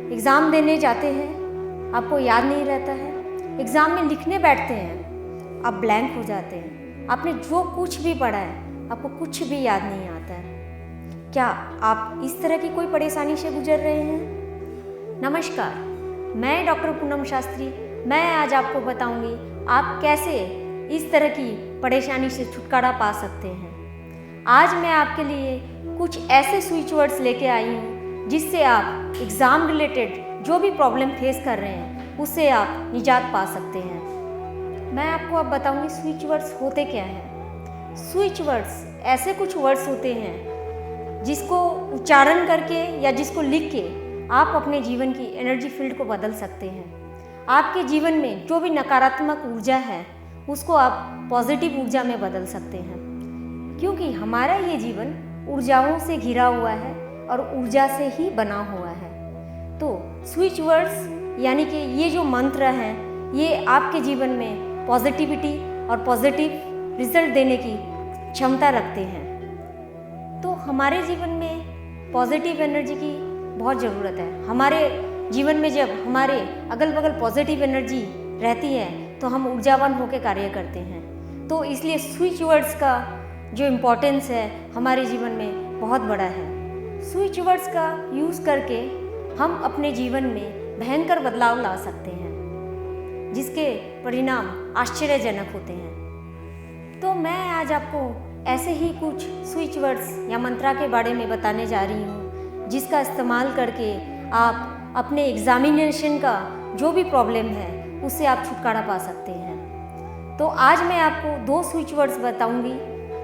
Exam देने जाते हैं, आपको याद नहीं रहता है, एग्ज़ाम में लिखने बैठते हैं, आप ब्लैंक हो जाते हैं, आपने जो कुछ भी पढ़ा है आपको कुछ भी याद नहीं आता है। क्या आप इस तरह की कोई परेशानी से गुजर रहे हैं? नमस्कार, मैं डॉक्टर पूनम शास्त्री। मैं आज आपको बताऊंगी आप कैसे इस तरह की परेशानी से छुटकारा पा सकते हैं। आज मैं आपके लिए कुछ ऐसे स्विच वर्ड्स लेके आई हूँ जिससे आप एग्ज़ाम रिलेटेड जो भी प्रॉब्लम फेस कर रहे हैं उससे आप निजात पा सकते हैं। मैं आपको अब बताऊंगी स्विच वर्ड्स होते क्या हैं। स्विच वर्ड्स ऐसे कुछ वर्ड्स होते हैं जिसको उच्चारण करके या जिसको लिख के आप अपने जीवन की एनर्जी फील्ड को बदल सकते हैं। आपके जीवन में जो भी नकारात्मक ऊर्जा है उसको आप पॉजिटिव ऊर्जा में बदल सकते हैं, क्योंकि हमारा ये जीवन ऊर्जाओं से घिरा हुआ है और ऊर्जा से ही बना हुआ है। तो स्विच वर्ड्स यानी कि ये जो मंत्र हैं ये आपके जीवन में पॉजिटिविटी और पॉजिटिव रिजल्ट देने की क्षमता रखते हैं। तो हमारे जीवन में पॉजिटिव एनर्जी की बहुत ज़रूरत है। हमारे जीवन में जब हमारे अगल बगल पॉजिटिव एनर्जी रहती है तो हम ऊर्जावान होकर कार्य करते हैं। तो इसलिए स्विच वर्ड्स का जो इम्पोर्टेंस है हमारे जीवन में बहुत बड़ा है। स्विच वर्ड्स का यूज़ करके हम अपने जीवन में भयंकर बदलाव ला सकते हैं जिसके परिणाम आश्चर्यजनक होते हैं। तो मैं आज आपको ऐसे ही कुछ स्विच वर्ड्स या मंत्रा के बारे में बताने जा रही हूँ जिसका इस्तेमाल करके आप अपने एग्जामिनेशन का जो भी प्रॉब्लम है उससे आप छुटकारा पा सकते हैं। तो आज मैं आपको 2 स्विच वर्ड्स बताऊंगी।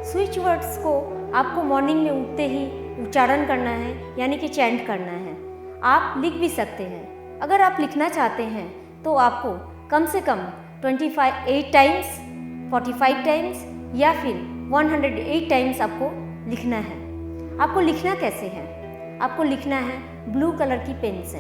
स्विच वर्ड्स को आपको मॉर्निंग में उठते ही उच्चारण करना है, यानी कि चैंट करना है। आप लिख भी सकते हैं। अगर आप लिखना चाहते हैं तो आपको कम से कम 28 टाइम्स, 45 टाइम्स या फिर 108 टाइम्स आपको लिखना है। आपको लिखना कैसे है? आपको लिखना है ब्लू कलर की पेन से।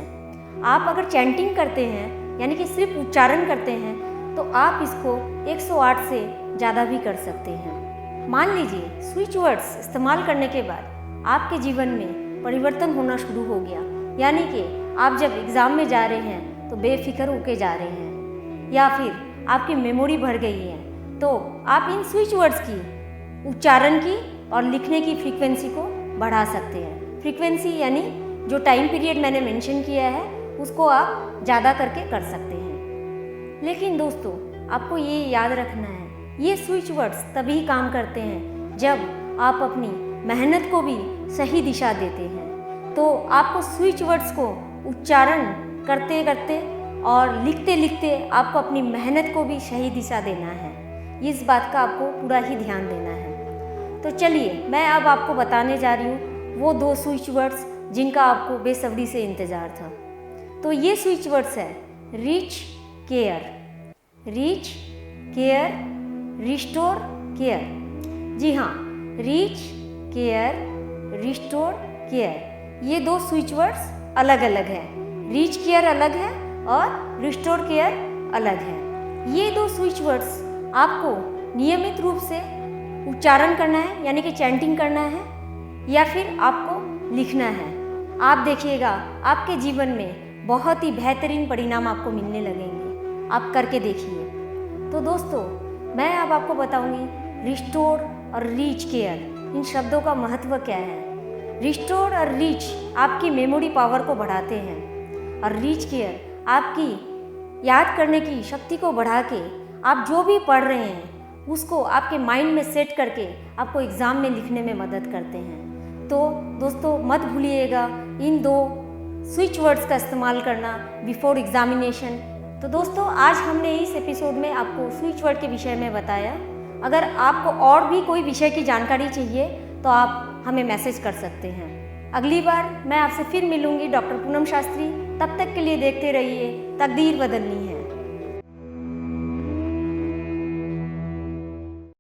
आप अगर चैंटिंग करते हैं यानी कि सिर्फ उच्चारण करते हैं तो आप इसको 108 से ज़्यादा भी कर सकते हैं। मान लीजिए स्विच वर्ड्स इस्तेमाल करने के बाद आपके जीवन में परिवर्तन होना शुरू हो गया, यानी कि आप जब एग्ज़ाम में जा रहे हैं तो बेफिक्र होके जा रहे हैं या फिर आपकी मेमोरी भर गई है, तो आप इन स्विच वर्ड्स की उच्चारण की और लिखने की फ्रीक्वेंसी को बढ़ा सकते हैं। फ्रीक्वेंसी यानी जो टाइम पीरियड मैंने मेंशन किया है उसको आप ज़्यादा करके कर सकते हैं। लेकिन दोस्तों आपको ये याद रखना है, ये स्विच वर्ड्स तभी काम करते हैं जब आप अपनी मेहनत को भी सही दिशा देते हैं। तो आपको स्विच वर्ड्स को उच्चारण करते करते और लिखते लिखते आपको अपनी मेहनत को भी सही दिशा देना है। इस बात का आपको पूरा ही ध्यान देना है। तो चलिए मैं अब आपको बताने जा रही हूँ वो 2 स्विच वर्ड्स जिनका आपको बेसब्री से इंतज़ार था। तो ये स्विच वर्ड्स है reach care, reach care, restore care. जी हाँ, रीच केयर, रिस्टोर केयर, ये 2 स्विच वर्ड्स अलग अलग हैं। रीच केयर अलग है और रिस्टोर केयर अलग है। ये 2 स्विच वर्ड्स आपको नियमित रूप से उच्चारण करना है, यानी कि चैंटिंग करना है, या फिर आपको लिखना है। आप देखिएगा आपके जीवन में बहुत ही बेहतरीन परिणाम आपको मिलने लगेंगे। आप करके देखिए। तो दोस्तों मैं अब आपको बताऊंगी रिस्टोर और रीच केयर, इन शब्दों का महत्व क्या है। रिस्टोर और रीच आपकी मेमोरी पावर को बढ़ाते हैं और रीच केयर आपकी याद करने की शक्ति को बढ़ा के आप जो भी पढ़ रहे हैं उसको आपके माइंड में सेट करके आपको एग्ज़ाम में लिखने में मदद करते हैं। तो दोस्तों मत भूलिएगा इन 2 स्विच वर्ड्स का इस्तेमाल करना बिफोर एग्जामिनेशन। तो दोस्तों आज हमने इस एपिसोड में आपको स्विच वर्ड के विषय में बताया। अगर आपको और भी कोई विषय की जानकारी चाहिए तो आप हमें मैसेज कर सकते हैं। अगली बार मैं आपसे फिर मिलूंगी डॉक्टर पूनम शास्त्री। तब तक के लिए देखते रहिए तकदीर बदलनी है।